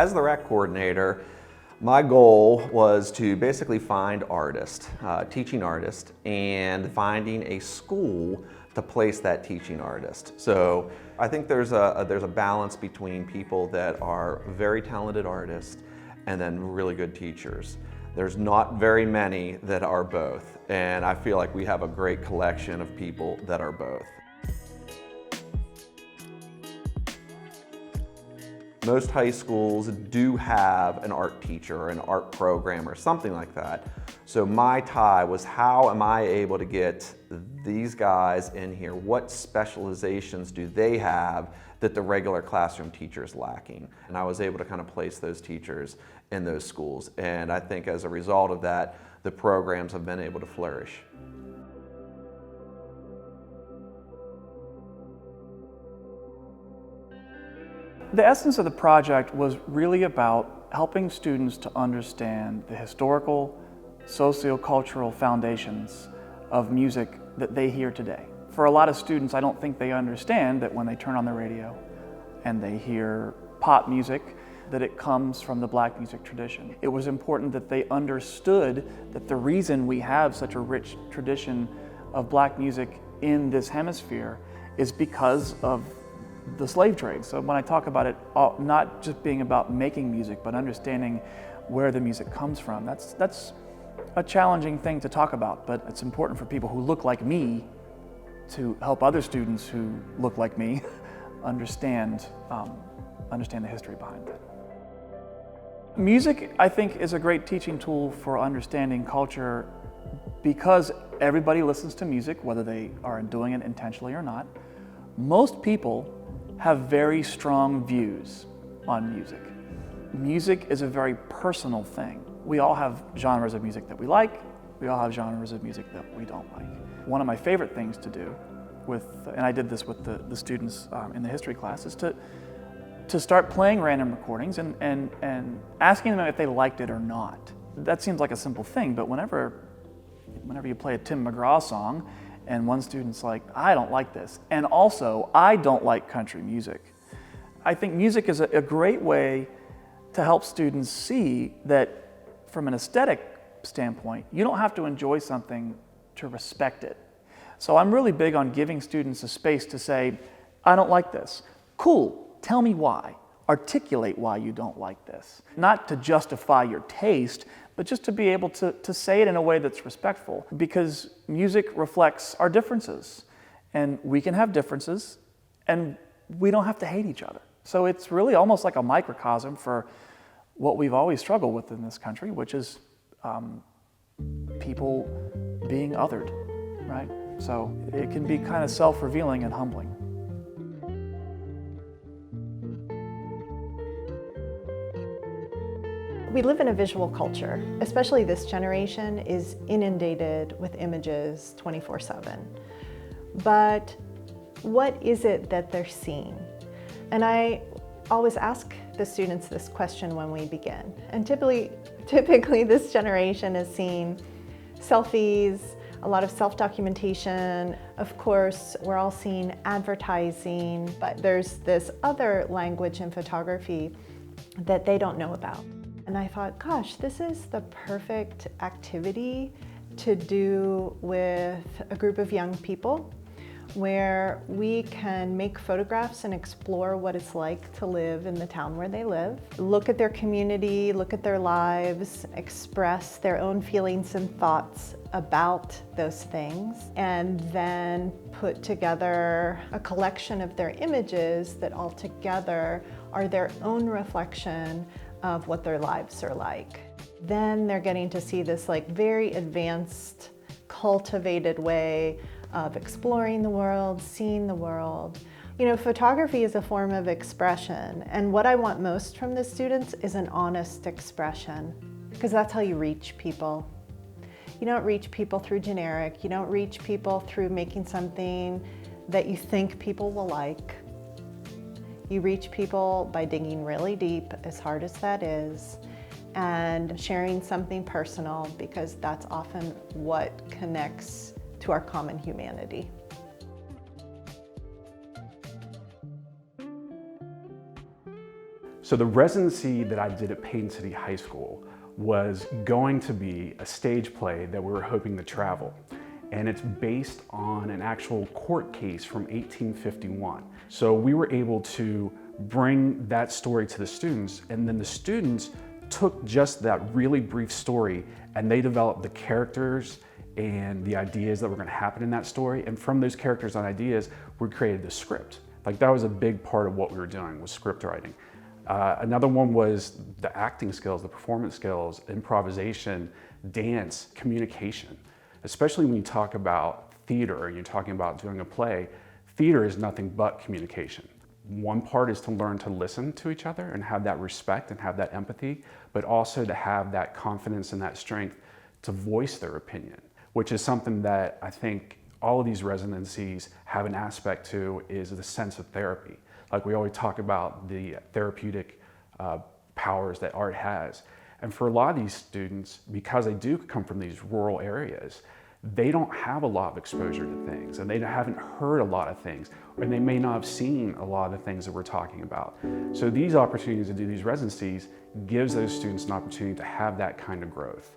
As the rec coordinator, my goal was to basically find artists, teaching artists, and finding a school to place that teaching artist. So I think there's a balance between people that are very talented artists and then really good teachers. There's not very many that are both, and I feel like we have a great collection of people that are both. Most high schools do have an art teacher or an art program or something like that. So my tie was, how am I able to get these guys in here? What specializations do they have that the regular classroom teacher is lacking? And I was able to kind of place those teachers in those schools. And I think as a result of that, the programs have been able to flourish. The essence of the project was really about helping students to understand the historical, socio-cultural foundations of music that they hear today. For a lot of students, I don't think they understand that when they turn on the radio and they hear pop music, that it comes from the black music tradition. It was important that they understood that the reason we have such a rich tradition of black music in this hemisphere is because of the slave trade. So when I talk about it, not just being about making music, but understanding where the music comes from, that's a challenging thing to talk about, but it's important for people who look like me to help other students who look like me understand the history behind it. Music, I think, is a great teaching tool for understanding culture because everybody listens to music, whether they are doing it intentionally or not. Most people have very strong views on music. Music is a very personal thing. We all have genres of music that we like. We all have genres of music that we don't like. One of my favorite things to do and I did this with the students in the history class, is to start playing random recordings and asking them if they liked it or not. That seems like a simple thing, but whenever you play a Tim McGraw song and one student's like, I don't like this, and also I don't like country music. I think music is a great way to help students see that from an aesthetic standpoint, you don't have to enjoy something to respect it. So I'm really big on giving students a space to say, I don't like this. Cool, tell me why. Articulate why you don't like this. Not to justify your taste, but just to be able to say it in a way that's respectful, because music reflects our differences, and we can have differences, and we don't have to hate each other. So it's really almost like a microcosm for what we've always struggled with in this country, which is people being othered, right? So it can be kind of self-revealing and humbling. We live in a visual culture, especially this generation is inundated with images 24/7. But what is it that they're seeing? And I always ask the students this question when we begin. And typically this generation is seeing selfies, a lot of self-documentation. Of course, we're all seeing advertising, but there's this other language in photography that they don't know about. And I thought, gosh, this is the perfect activity to do with a group of young people where we can make photographs and explore what it's like to live in the town where they live, look at their community, look at their lives, express their own feelings and thoughts about those things, and then put together a collection of their images that all together are their own reflection of what their lives are like. Then they're getting to see this like very advanced, cultivated way of exploring the world, seeing the world. You know, photography is a form of expression, and what I want most from the students is an honest expression, because that's how you reach people. You don't reach people through generic, you don't reach people through making something that you think people will like. You reach people by digging really deep, as hard as that is, and sharing something personal, because that's often what connects to our common humanity. So the residency that I did at Payne City High School was going to be a stage play that we were hoping to travel. And it's based on an actual court case from 1851. So we were able to bring that story to the students, and then the students took just that really brief story and they developed the characters and the ideas that were going to happen in that story. And from those characters and ideas, we created the script. Like, that was a big part of what we were doing, was script writing. Another one was the acting skills, the performance skills, improvisation, dance, communication. Especially when you talk about theater and you're talking about doing a play, theater is nothing but communication. One part is to learn to listen to each other and have that respect and have that empathy, but also to have that confidence and that strength to voice their opinion, which is something that I think all of these residencies have an aspect to, is the sense of therapy. Like, we always talk about the therapeutic powers that art has. And for a lot of these students, because they do come from these rural areas, they don't have a lot of exposure to things, and they haven't heard a lot of things, and they may not have seen a lot of the things that we're talking about. So these opportunities to do these residencies gives those students an opportunity to have that kind of growth.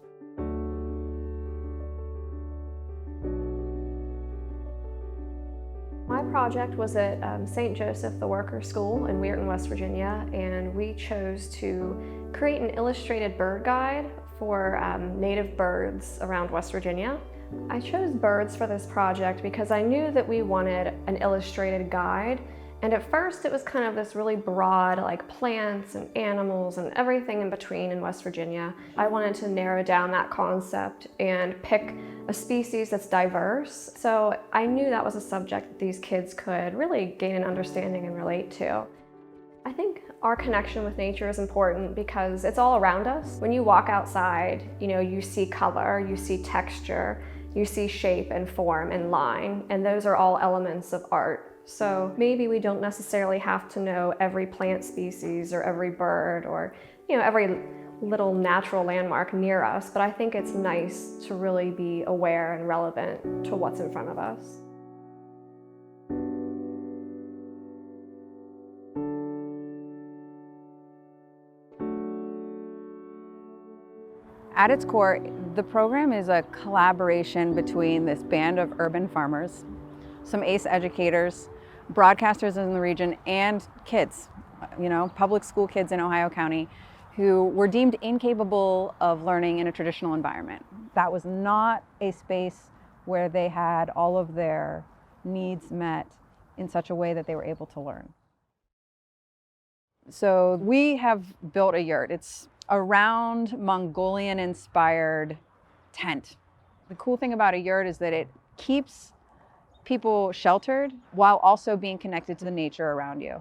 My project was at St. Joseph the Worker School in Weirton, West Virginia, and we chose to create an illustrated bird guide for native birds around West Virginia. I chose birds for this project because I knew that we wanted an illustrated guide, and at first it was kind of this really broad, like plants and animals and everything in between in West Virginia. I wanted to narrow down that concept and pick a species that's diverse. So I knew that was a subject that these kids could really gain an understanding and relate to. I think our connection with nature is important because it's all around us. When you walk outside, you see color, you see texture, you see shape and form and line, and those are all elements of art. So maybe we don't necessarily have to know every plant species or every bird or every little natural landmark near us, but I think it's nice to really be aware and relevant to what's in front of us. At its core, the program is a collaboration between this band of urban farmers, some ACE educators, broadcasters in the region, and kids, public school kids in Ohio County, who were deemed incapable of learning in a traditional environment. That was not a space where they had all of their needs met in such a way that they were able to learn. So we have built a yurt. It's a round Mongolian-inspired tent. The cool thing about a yurt is that it keeps people sheltered while also being connected to the nature around you.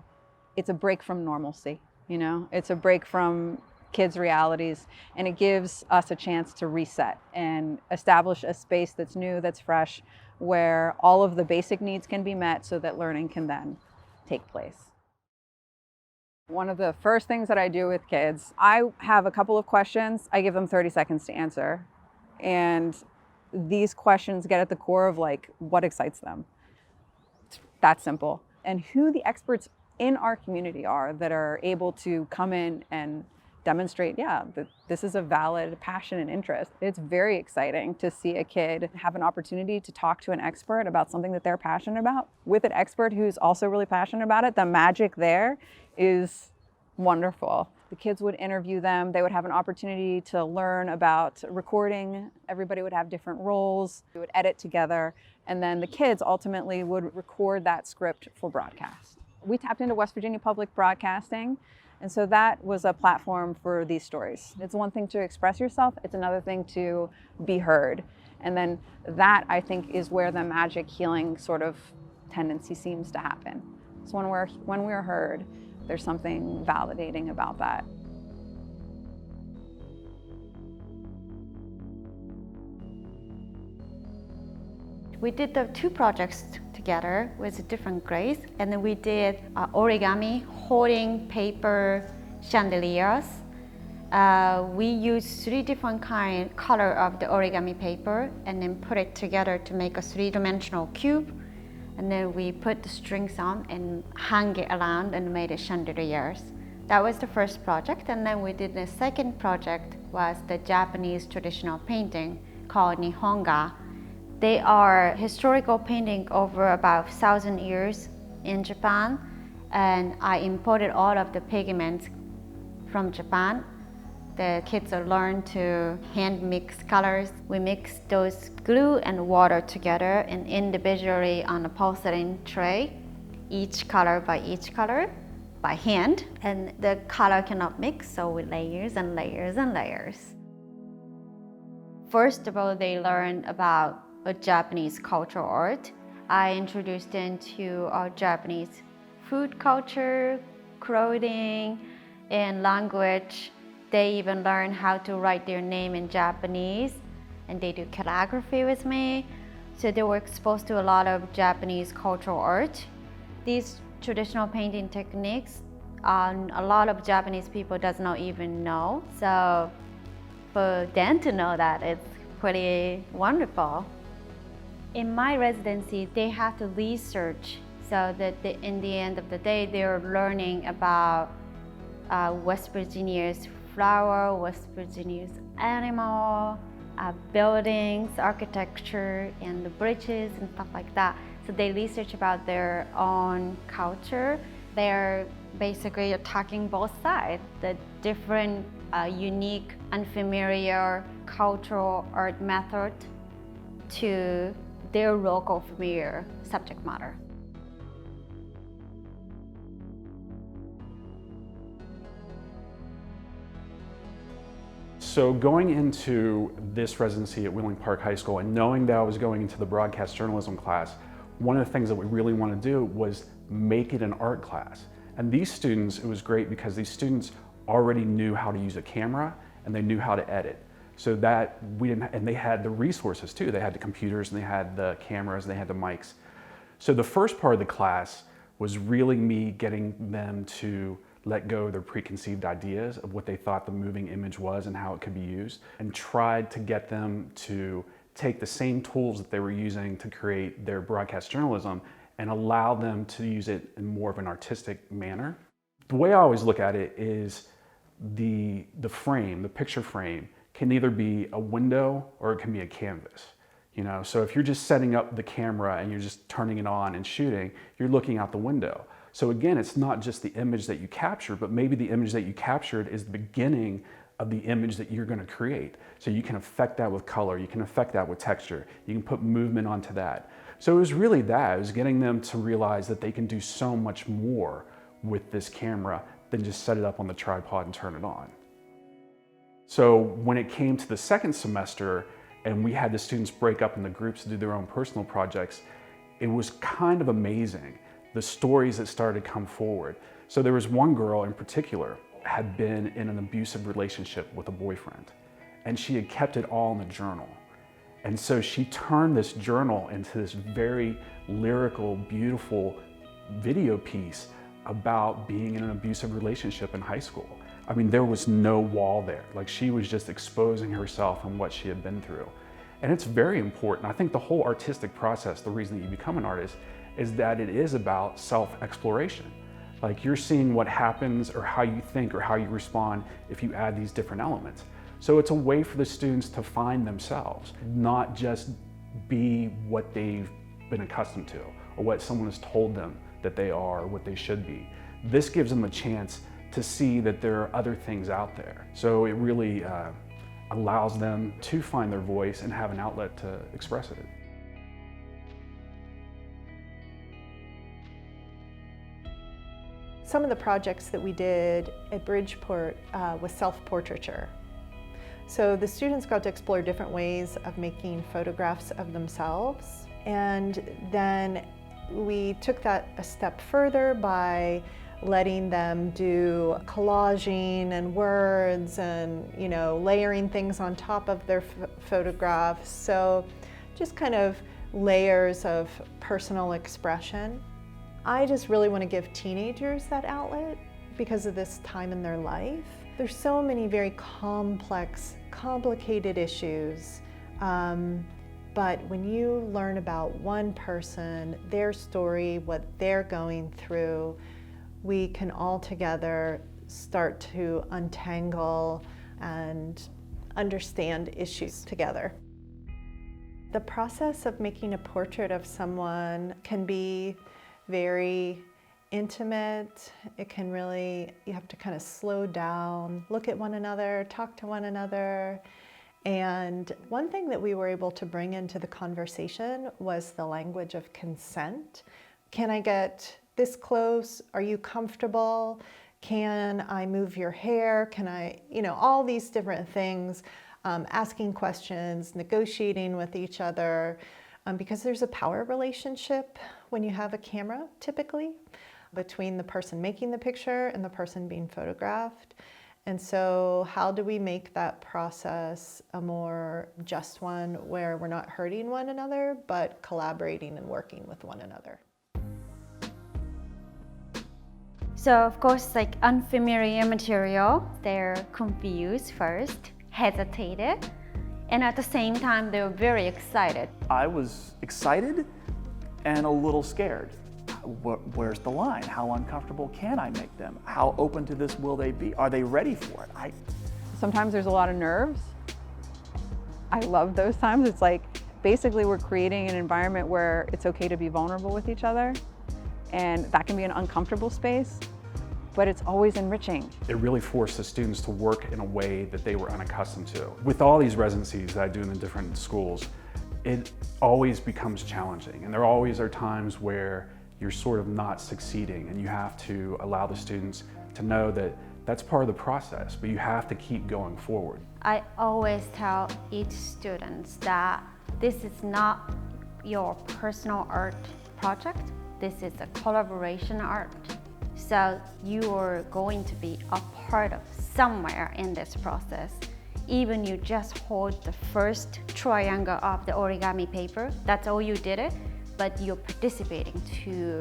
It's a break from normalcy, It's a break from kids' realities, and it gives us a chance to reset and establish a space that's new, that's fresh, where all of the basic needs can be met so that learning can then take place. One of the first things that I do with kids, I have a couple of questions. I give them 30 seconds to answer. And these questions get at the core of what excites them. It's that simple. And who the experts in our community are that are able to come in and demonstrate, that this is a valid passion and interest. It's very exciting to see a kid have an opportunity to talk to an expert about something that they're passionate about with an expert who's also really passionate about it. The magic there is wonderful. The kids would interview them. They would have an opportunity to learn about recording. Everybody would have different roles. We would edit together. And then the kids ultimately would record that script for broadcast. We tapped into West Virginia Public Broadcasting. And so that was a platform for these stories. It's one thing to express yourself. It's another thing to be heard. And then that, I think, is where the magic healing sort of tendency seems to happen. So when we're heard, there's something validating about that. We did the two projects together with different grades, and then we did origami, holding paper chandeliers. We used 3 different color of the origami paper and then put it together to make a 3-dimensional cube. And then we put the strings on and hung it around and made a chandeliers. That was the first project, and then we did the second project was the Japanese traditional painting called Nihonga. They are historical painting over about 1,000 years in Japan, and I imported all of the pigments from Japan. The kids learn to hand mix colors. We mix those glue and water together and individually on a porcelain tray, each color by each color by hand. And the color cannot mix, so with layers and layers and layers. First of all, they learn about a Japanese cultural art. I introduced them to our Japanese food culture, clothing, and language. They even learn how to write their name in Japanese, and they do calligraphy with me. So they were exposed to a lot of Japanese cultural art. These traditional painting techniques, a lot of Japanese people does not even know. So for them to know that, it's pretty wonderful. In my residency, they have to research so that in the end of the day, they're learning about West Virginia's flower, West Virginia's animal, buildings, architecture, and the bridges and stuff like that. So they research about their own culture. They're basically attacking both sides, the different, unique, unfamiliar cultural art method to their local familiar subject matter. So going into this residency at Wheeling Park High School and knowing that I was going into the broadcast journalism class, one of the things that we really wanted to do was make it an art class. And these students, it was great because these students already knew how to use a camera and they knew how to edit. So that we didn't, and they had the resources too. They had the computers and they had the cameras and they had the mics. So the first part of the class was really me getting them to let go of their preconceived ideas of what they thought the moving image was and how it could be used, and tried to get them to take the same tools that they were using to create their broadcast journalism and allow them to use it in more of an artistic manner. The way I always look at it is the frame, the picture frame, can either be a window or it can be a canvas. You know, so if you're just setting up the camera and you're just turning it on and shooting, you're looking out the window. So again, it's not just the image that you capture, but maybe the image that you captured is the beginning of the image that you're going to create. So you can affect that with color, you can affect that with texture, you can put movement onto that. So it was really that, it was getting them to realize that they can do so much more with this camera than just set it up on the tripod and turn it on. So when it came to the second semester and we had the students break up into groups to do their own personal projects, it was kind of amazing, the stories that started to come forward. So there was one girl in particular had been in an abusive relationship with a boyfriend, and she had kept it all in a journal. And so she turned this journal into this very lyrical, beautiful video piece about being in an abusive relationship in high school. I mean, there was no wall there. Like, she was just exposing herself and what she had been through. And it's very important. I think the whole artistic process, the reason that you become an artist, is that it is about self-exploration. Like, you're seeing what happens or how you think or how you respond if you add these different elements. So it's a way for the students to find themselves, not just be what they've been accustomed to or what someone has told them that they are or what they should be. This gives them a chance to see that there are other things out there. So it really allows them to find their voice and have an outlet to express it. Some of the projects that we did at Bridgeport was self-portraiture. So the students got to explore different ways of making photographs of themselves, and then we took that a step further by letting them do collaging and words and, you know, layering things on top of their photographs. So just kind of layers of personal expression. I just really want to give teenagers that outlet because of this time in their life. There's so many very complex, complicated issues. But when you learn about one person, their story, what they're going through, we can all together start to untangle and understand issues together. The process of making a portrait of someone can be very intimate. It can really, you have to kind of slow down, look at one another, talk to one another. And one thing that we were able to bring into the conversation was the language of consent. Can I get this close? Are you comfortable? Can I move your hair? Can I, all these different things, asking questions, negotiating with each other, because there's a power relationship when you have a camera, typically, between the person making the picture and the person being photographed. And so how do we make that process a more just one where we're not hurting one another, but collaborating and working with one another? So of course, like unfamiliar material, they're confused first, hesitated, and at the same time, they were very excited. I was excited and a little scared. Where's the line? How uncomfortable can I make them? How open to this will they be? Are they ready for it? Sometimes there's a lot of nerves. I love those times. It's like, basically we're creating an environment where it's okay to be vulnerable with each other. And that can be an uncomfortable space, but it's always enriching. It really forced the students to work in a way that they were unaccustomed to. With all these residencies that I do in the different schools, it always becomes challenging. And there always are times where you're sort of not succeeding, and you have to allow the students to know that that's part of the process, but you have to keep going forward. I always tell each student that this is not your personal art project. This is a collaboration art. So you are going to be a part of somewhere in this process. Even you just hold the first triangle of the origami paper, that's all you did it, but you're participating to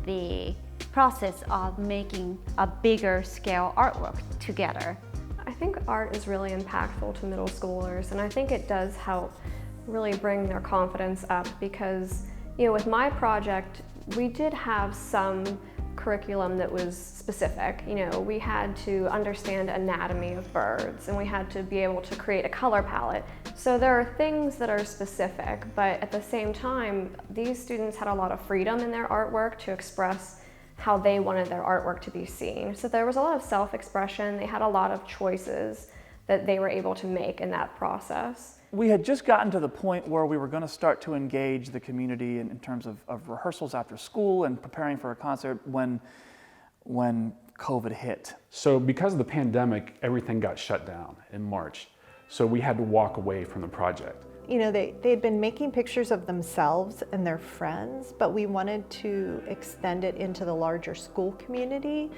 the process of making a bigger scale artwork together. I think art is really impactful to middle schoolers, and I think it does help really bring their confidence up because, with my project, we did have some curriculum that was specific. We had to understand anatomy of birds, and we had to be able to create a color palette. So there are things that are specific, but at the same time, these students had a lot of freedom in their artwork to express how they wanted their artwork to be seen. So there was a lot of self-expression. They had a lot of choices that they were able to make in that process. We had just gotten to the point where we were going to start to engage the community in terms of rehearsals after school and preparing for a concert when COVID hit. So because of the pandemic, everything got shut down in March. So we had to walk away from the project. They had been making pictures of themselves and their friends, but we wanted to extend it into the larger school community.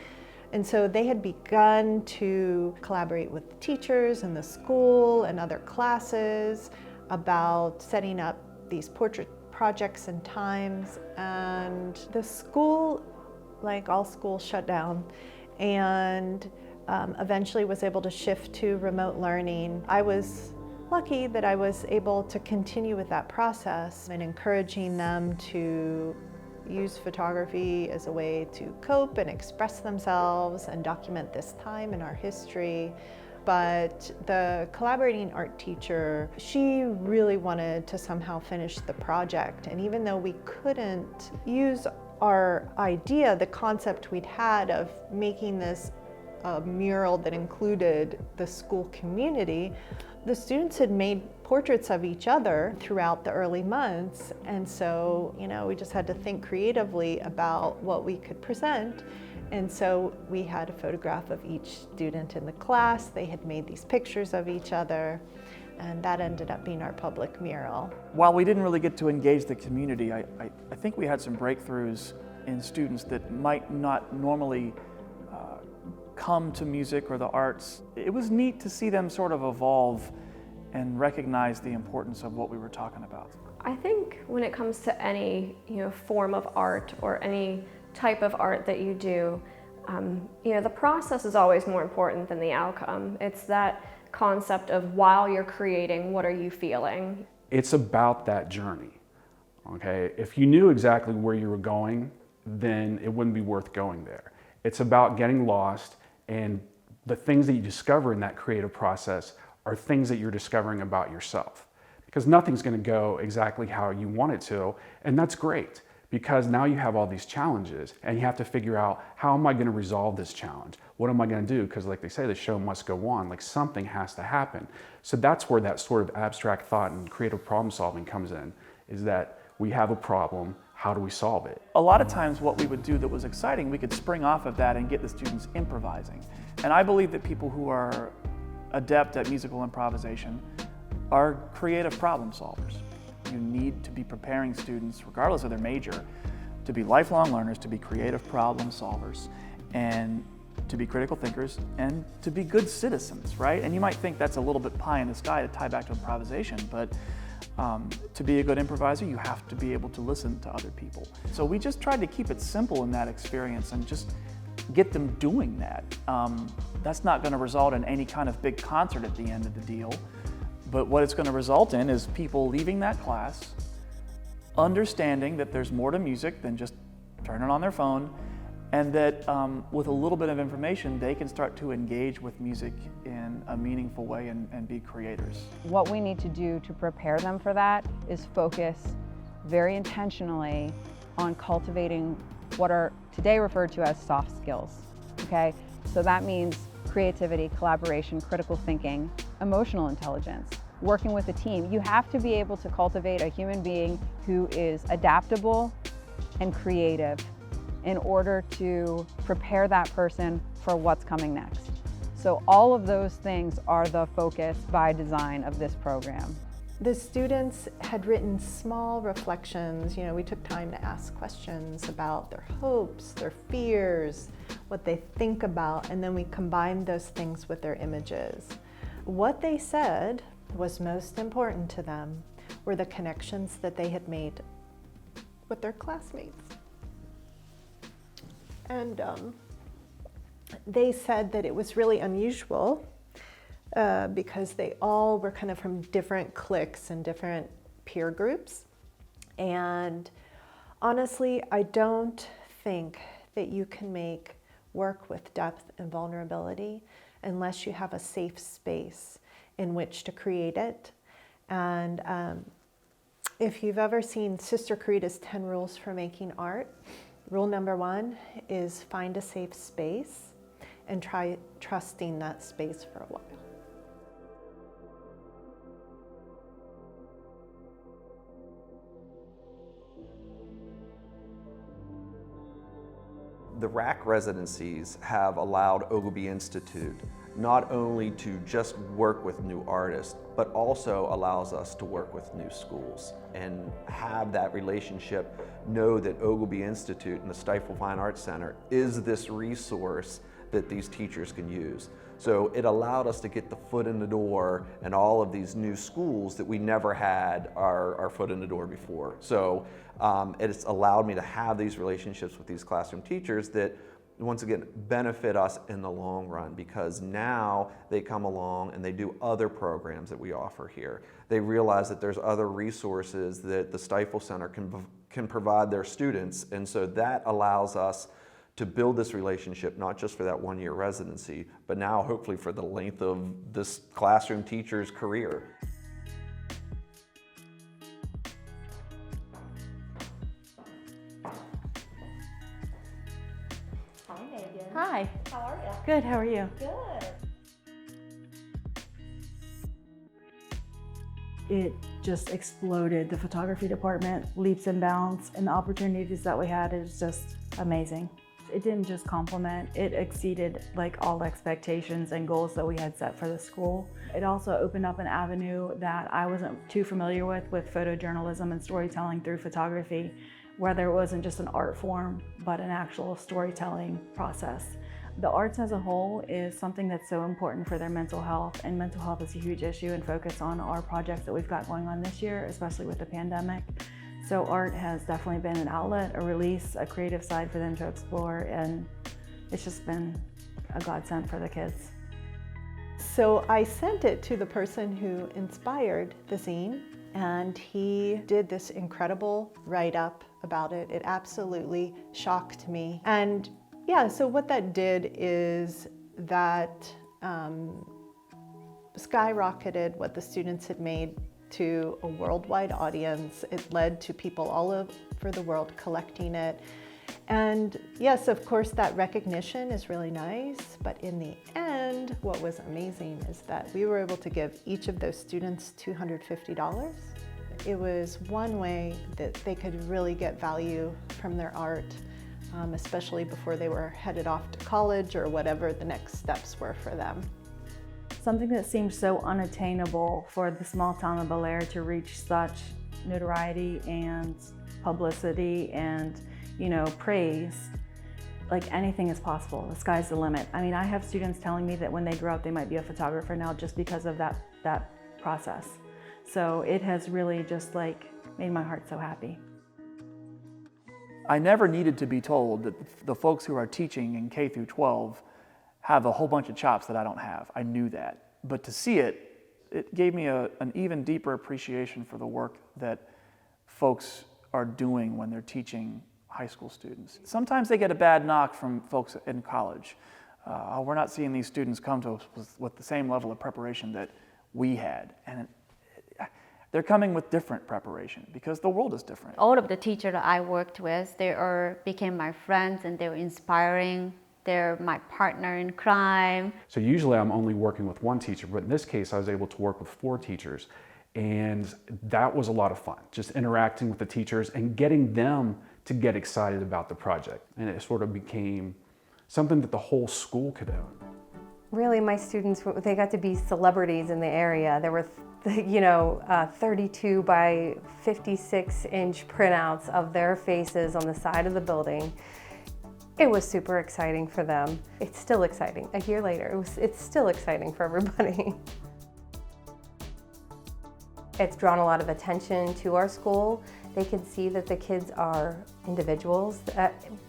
And so they had begun to collaborate with the teachers in the school and other classes about setting up these portrait projects and times. And the school, like all schools, shut down and eventually was able to shift to remote learning. I was lucky that I was able to continue with that process and encouraging them to use photography as a way to cope and express themselves and document this time in our history. But the collaborating art teacher, she really wanted to somehow finish the project. And even though we couldn't use our idea, the concept we'd had of making this a mural that included the school community, the students had made portraits of each other throughout the early months. And so, we just had to think creatively about what we could present. And so we had a photograph of each student in the class. They had made these pictures of each other, and that ended up being our public mural. While we didn't really get to engage the community, I think we had some breakthroughs in students that might not normally come to music or the arts. It was neat to see them sort of evolve and recognize the importance of what we were talking about. I think when it comes to any form of art or any type of art that you do, the process is always more important than the outcome. It's that concept of while you're creating, what are you feeling? It's about that journey, okay? If you knew exactly where you were going, then it wouldn't be worth going there. It's about getting lost And the things that you discover in that creative process are things that you're discovering about yourself. Because nothing's going to go exactly how you want it to, and that's great. Because now you have all these challenges and you have to figure out, how am I going to resolve this challenge? What am I going to do? Because like they say, the show must go on, like something has to happen. So that's where that sort of abstract thought and creative problem solving comes in, is that we have a problem, how do we solve it? A lot of times what we would do that was exciting, we could spring off of that and get the students improvising. And I believe that people who are adept at musical improvisation are creative problem solvers. You need to be preparing students, regardless of their major, to be lifelong learners, to be creative problem solvers, and to be critical thinkers, and to be good citizens, right? And you might think that's a little bit pie in the sky to tie back to improvisation, but to be a good improviser, you have to be able to listen to other people. So we just tried to keep it simple in that experience and just get them doing that. That's not going to result in any kind of big concert at the end of the deal. But what it's going to result in is people leaving that class understanding that there's more to music than just turning on their phone, and that with a little bit of information, they can start to engage with music in a meaningful way and be creators. What we need to do to prepare them for that is focus very intentionally on cultivating what are today referred to as soft skills, okay? So that means creativity, collaboration, critical thinking, emotional intelligence, working with a team. You have to be able to cultivate a human being who is adaptable and creative in order to prepare that person for what's coming next. So all of those things are the focus by design of this program. The students had written small reflections. You know, we took time to ask questions about their hopes, their fears, what they think about, and then we combined those things with their images. What they said was most important to them were the connections that they had made with their classmates. And they said that it was really unusual because they all were kind of from different cliques and different peer groups. And honestly, I don't think that you can make work with depth and vulnerability unless you have a safe space in which to create it. And if you've ever seen Sister Karita's 10 Rules for Making Art, rule number 1 is find a safe space and try trusting that space for a while. The RAC residencies have allowed Oglebay Institute not only to just work with new artists, but also allows us to work with new schools and have that relationship, know that Oglebay Institute and the Stifel Fine Arts Center is this resource that these teachers can use. So it allowed us to get the foot in the door in all of these new schools that we never had our foot in the door before. So it's allowed me to have these relationships with these classroom teachers that, once again, benefit us in the long run, because now they come along and they do other programs that we offer here. They realize that there's other resources that the Stifel Center can provide their students, and so that allows us to build this relationship, not just for that one-year residency, but now hopefully for the length of this classroom teacher's career. Hi, Megan. Hi. How are you? Good, how are you? Good. It just exploded. The photography department, leaps and bounds, and the opportunities that we had is just amazing. It didn't just complement, it exceeded like all expectations and goals that we had set for the school. It also opened up an avenue that I wasn't too familiar with photojournalism and storytelling through photography, whether it wasn't just an art form, but an actual storytelling process. The arts as a whole is something that's so important for their mental health, and mental health is a huge issue and focus on our projects that we've got going on this year, especially with the pandemic. So art has definitely been an outlet, a release, a creative side for them to explore, and it's just been a godsend for the kids. So I sent it to the person who inspired the zine, and he did this incredible write-up about it. It absolutely shocked me. And yeah, so what that did is that skyrocketed what the students had made to a worldwide audience. It led to people all over the world collecting it. And yes, of course, that recognition is really nice, but in the end, what was amazing is that we were able to give each of those students $250. It was one way that they could really get value from their art, especially before they were headed off to college or whatever the next steps were for them. Something that seemed so unattainable for the small town of Bel Air to reach such notoriety and publicity and, you know, praise. Like, anything is possible. The sky's the limit. I mean, I have students telling me that when they grow up, they might be a photographer now just because of that process. So it has really just like made my heart so happy. I never needed to be told that the folks who are teaching in K through 12 have a whole bunch of chops that I don't have. I knew that. But to see it, it gave me an even deeper appreciation for the work that folks are doing when they're teaching high school students. Sometimes they get a bad knock from folks in college. We're not seeing these students come to us with the same level of preparation that we had. And they're coming with different preparation because the world is different. All of the teachers that I worked with, became my friends, and they were inspiring. They're my partner in crime. So usually I'm only working with one teacher, but in this case I was able to work with 4 teachers. And that was a lot of fun, just interacting with the teachers and getting them to get excited about the project. And it sort of became something that the whole school could own. Really, my students, they got to be celebrities in the area. There were 32 by 56 inch printouts of their faces on the side of the building. It was super exciting for them. It's still exciting. A year later, it's still exciting for everybody. It's drawn a lot of attention to our school. They can see that the kids are individuals.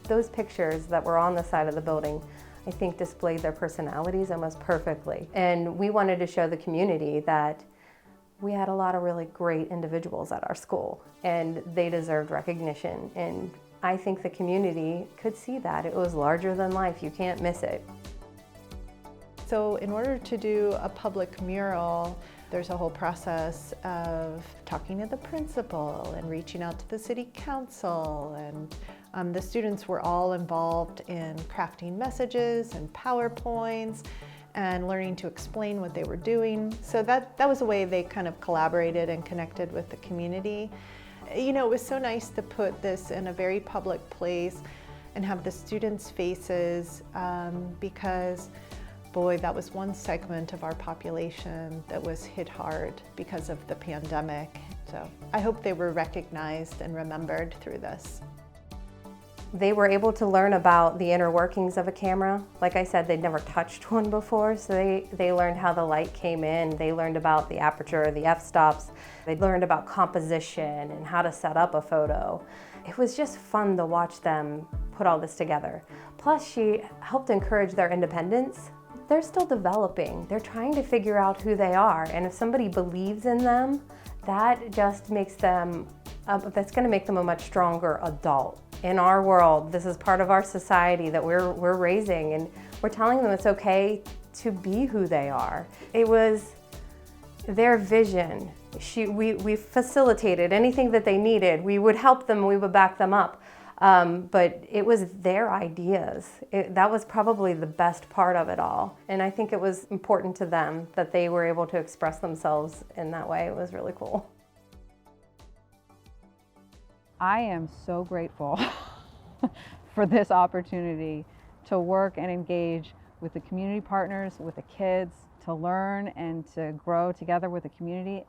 Those pictures that were on the side of the building, I think, displayed their personalities almost perfectly. And we wanted to show the community that we had a lot of really great individuals at our school, and they deserved recognition. And I think the community could see that. It was larger than life. You can't miss it. So in order to do a public mural, there's a whole process of talking to the principal and reaching out to the city council. And the students were all involved in crafting messages and PowerPoints and learning to explain what they were doing. So that was a way they kind of collaborated and connected with the community. You know, it was so nice to put this in a very public place and have the students' faces because, boy, that was one segment of our population that was hit hard because of the pandemic. So I hope they were recognized and remembered through this. They were able to learn about the inner workings of a camera. Like I said, they'd never touched one before, so they learned how the light came in. They learned about the aperture, the f-stops. They learned about composition and how to set up a photo. It was just fun to watch them put all this together. Plus, she helped encourage their independence. They're still developing. They're trying to figure out who they are, and if somebody believes in them, that just makes them, that's gonna make them a much stronger adult. In our world, this is part of our society that we're raising, and we're telling them it's okay to be who they are. It was their vision. We facilitated anything that they needed. We would help them, we would back them up. But it was their ideas. That was probably the best part of it all. And I think it was important to them that they were able to express themselves in that way. It was really cool. I am so grateful for this opportunity to work and engage with the community partners, with the kids, to learn and to grow together with the community.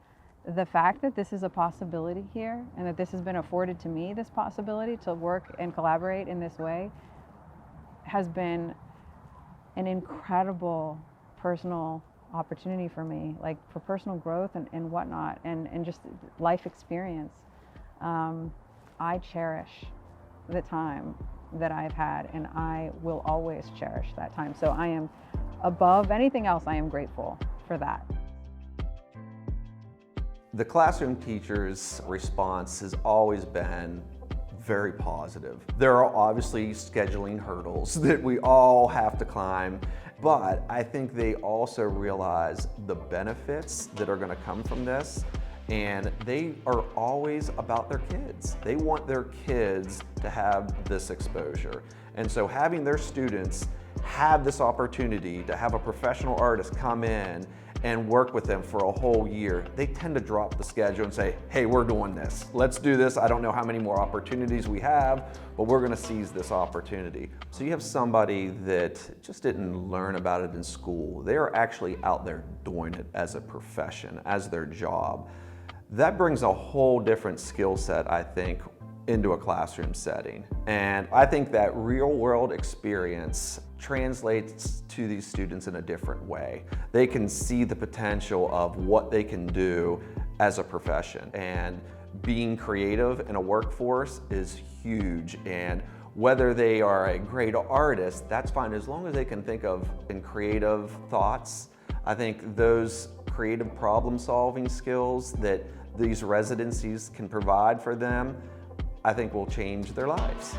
The fact that this is a possibility here and that this has been afforded to me, this possibility to work and collaborate in this way, has been an incredible personal opportunity for me, like for personal growth and whatnot, and just life experience. I cherish the time that I've had, and I will always cherish that time. So I am, above anything else, I am grateful for that. The classroom teacher's response has always been very positive. There are obviously scheduling hurdles that we all have to climb, But I think they also realize the benefits that are gonna come from this, and they are always about their kids. They want their kids to have this exposure. And so having their students have this opportunity to have a professional artist come in and work with them for a whole year, they tend to drop the schedule and say, hey, we're doing this. Let's do this. I don't know how many more opportunities we have, but we're gonna seize this opportunity. So you have somebody that just didn't learn about it in school. They are actually out there doing it as a profession, as their job. That brings a whole different skill set, I think, into a classroom setting. And I think that real world experience translates to these students in a different way. They can see the potential of what they can do as a profession. And being creative in a workforce is huge. And whether they are a great artist, that's fine, as long as they can think of in creative thoughts. I think those creative problem solving skills that these residencies can provide for them, I think will change their lives.